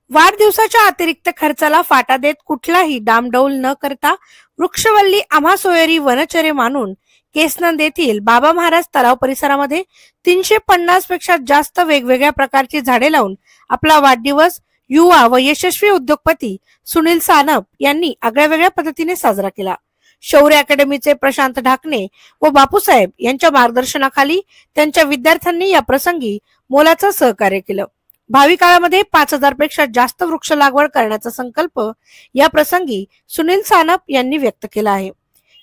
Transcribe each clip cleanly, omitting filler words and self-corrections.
वाढदिवसाच्या अतिरिक्त खर्चाला फाटा देत कुठलाही डामडौल न करता वृक्षवल्ली आम्हा सोयरी वनचरे मानून केसनंद येथील बाबा महाराज तलाव परिसरामध्ये 350 पेक्षा जास्त वेगवेगळ्या प्रकारची झाडे लावून आपला वाढदिवस युवा व यशस्वी उद्योगपती सुनील सानप यांनी आगळ्यावेगळ्या पद्धतीने साजरा केला। शौर्य अकॅडमीचे प्रशांत ढाकणे व बापूसाहेब यांच्या मार्गदर्शनाखाली त्यांच्या विद्यार्थ्यांनी या प्रसंगी मोलाचं सहकार्य केलं। भावी काळामध्ये 5000 पेक्षा जास्त वृक्ष लागवड करण्याचा संकल्प या प्रसंगी सुनील सानप यांनी व्यक्त केला आहे।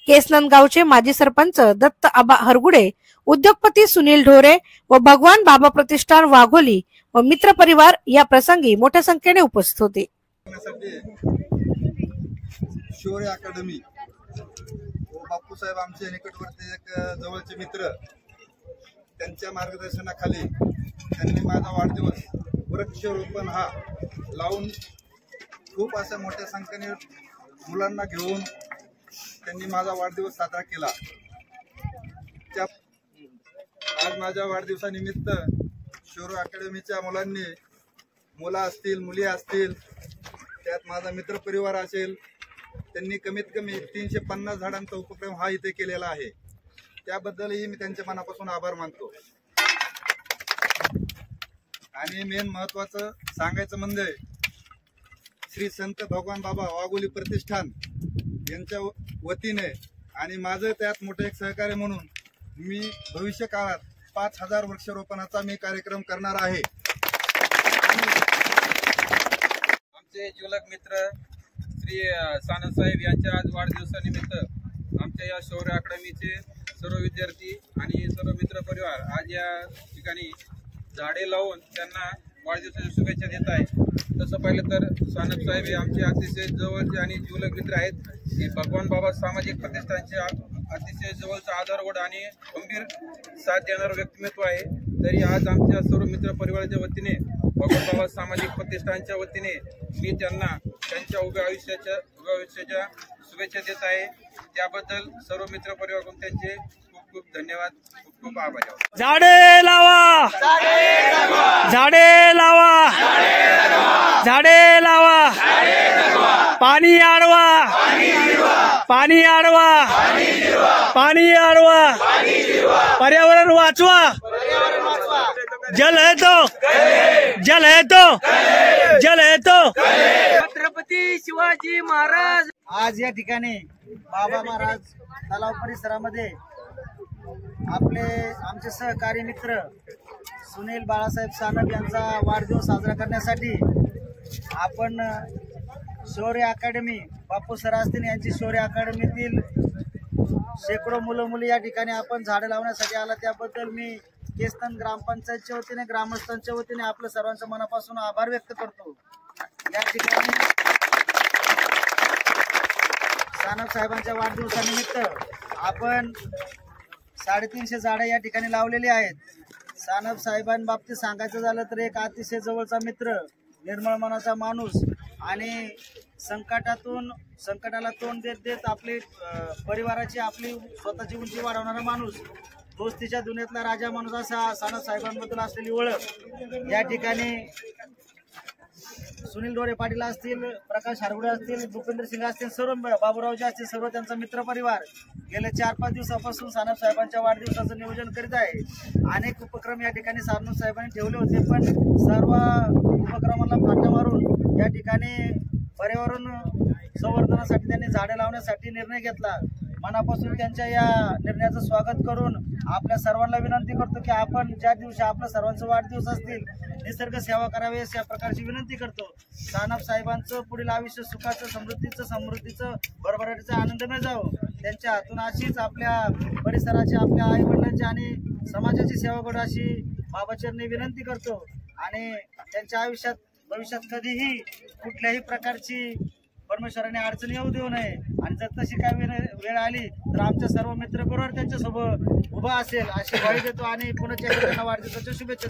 केसनंद गावचे माजी सरपंच दत्त आबा हरगुडे, उद्योगपती सुनील ढोरे व भगवान बाबा प्रतिष्ठान वाघोली व मित्र परिवार या प्रसंगी मोठ्या संख्येने उपस्थित होते। शौर्य अकॅडमी व बापूसाहेब आमचे निकटवर्ती एक जवळचे मित्र, त्यांच्या मार्गदर्शनाखाली त्यांनी माझा वाढदिवस वृक्षारोपण हा लावून खूप अशा मोठ्या संख्येने मुलांना घेऊन त्यांनी माझा वाढदिवस साजरा केला। आज माझ्या वाढदिवसानिमित्त शौर्य अकॅडमीच्या मुलांनी, मुलं असतील मुली असतील, त्यात माझा मित्र परिवार असेल, त्यांनी कमीत कमी 350 झाडांचा उपक्रम हा इथे केलेला आहे। त्याबद्दलही मी त्यांच्या मनापासून आभार मानतो। आणि मेन महत्वाचं सांगायचं म्हणजे श्री संत भगवान बाबा वाघोली प्रतिष्ठान यांच्या वतीने आणि माझं त्यात मोठं एक सहकार्य म्हणून मी भविष्य काळात 5000 वृक्षारोपणाचा मी कार्यक्रम करणार आहे। आमचे जीवलग मित्र श्री सानप साहेब यांच्या आज वाढदिवसानिमित्त आमच्या या शौर्य अकॅडमीचे सर्व विद्यार्थी आणि सर्व मित्र परिवार आज या ठिकाणी झाडे लावून त्यांना वाढदिवसाच्या शुभेच्छा देत आहे। तसं पाहिलं तर सानप साहेब हे आमचे अतिशय जवळचे आणि जीवलग मित्र आहेत। हे भगवान बाबा सामाजिक प्रतिष्ठानचे अतिशय जवळचा आधारवड आणि खंबीर साथ देणारं व्यक्तिमत्व आहे। तरी आज आमच्या सर्व मित्र परिवाराच्या वतीने भगवान बाबा सामाजिक प्रतिष्ठानच्या वतीने मी त्यांना त्यांच्या उभ्या आयुष्याच्या शुभेच्छा देत आहे। त्याबद्दल सर्व मित्र परिवाराकडून त्यांचे खूप खूप धन्यवाद, खूप खूप आभार। झाडे लावा, झाडे लावा, झाडे लावा, पाणी अडवा, पाणी अडवा, पाणी अडवा, पर्यावरण वाचवा। जल है तो, जल है तो, जल है तो। छत्रपती शिवाजी महाराज। आज या ठिकाणी बाबा महाराज तलाव परिसरामध्ये आमचे सहकारी मित्र सुनील बाळासाहेब सानप यांचा वाढदिवस साजरा करण्यासाठी आपण शौर्य अकॅडमी, बापू सर असतील यांची शौर्य अकॅडमीतील शेकडो मुलं मुली या ठिकाणी आपण झाडे लावण्यासाठी आला। त्याबद्दल मी केसनंद ग्रामपंचायतच्या वतीने, ग्रामस्थांच्या वतीने आपल्या सर्वांच्या मनापासून आभार व्यक्त करतो। या ठिकाणी सानप साहेबांच्या वाढदिवसानिमित्त आपण 350 झाडे या ठिकाणी लावलेली आहेत। सानप साहेबांबाबतीत सांगायचं झालं तर एक अतिशय जवळचा मित्र, निर्मळ मनाचा माणूस आणि संकटाला तोंड देत देत आपली परिवाराची, आपली स्वतःची उंची वाढवणारा माणूस, दोस्तीच्या दुनियेतला राजा माणूस असा सानप साहेबांबद्दल असलेली ओळख। या ठिकाणी सुनील ढोरे पाटील असतील, प्रकाश हरगुडे असतील, भूपेंद्र सिंग असतील, सर्व बाबूरावजी असतील, सर्व त्यांचा मित्र परिवार गेल्या 4-5 दिवसापासून सानप साहेबांच्या वाढदिवसाचं नियोजन करीत आहे। अनेक उपक्रम या ठिकाणी सानप साहेबांनी ठेवले होते, पण सर्व उपक्रमांना फाटा मारून या ठिकाणी पर्यावरण संवर्धनासाठी त्यांनी झाडे लावण्यासाठी निर्णय घेतला। मनापासून त्यांच्या या निर्णयाचं स्वागत करून आपल्या सर्वांना विनंती करतो की आपण ज्या दिवशी आपल्या सर्वांचा वाढदिवस असतील निसर्ग सेवा करावी या प्रकारची विनंती करतो। सानप साहेबांचं पुढील आयुष्य सुखाचं, समृद्धीचं भरभराटीचं आनंदमय जावं। त्यांच्या हातून अशीच आपल्या परिसराची, आपल्या आई वडिलांची आणि समाजाची सेवा करू अशी बाबाचरणी विनंती करतो। आणि त्यांच्या आयुष्यात भविष्यात कधीही कुठल्याही प्रकारची परमेश्वराने अडचण येऊ देऊ नये आणि जर तशी काय वेळ आली तर आमच्या सर्व मित्र परिवार त्यांच्यासोबत उभा असेल अशी ग्वाही देतो आणि पुन्हा त्यांना वाढदिवसाच्या शुभेच्छा।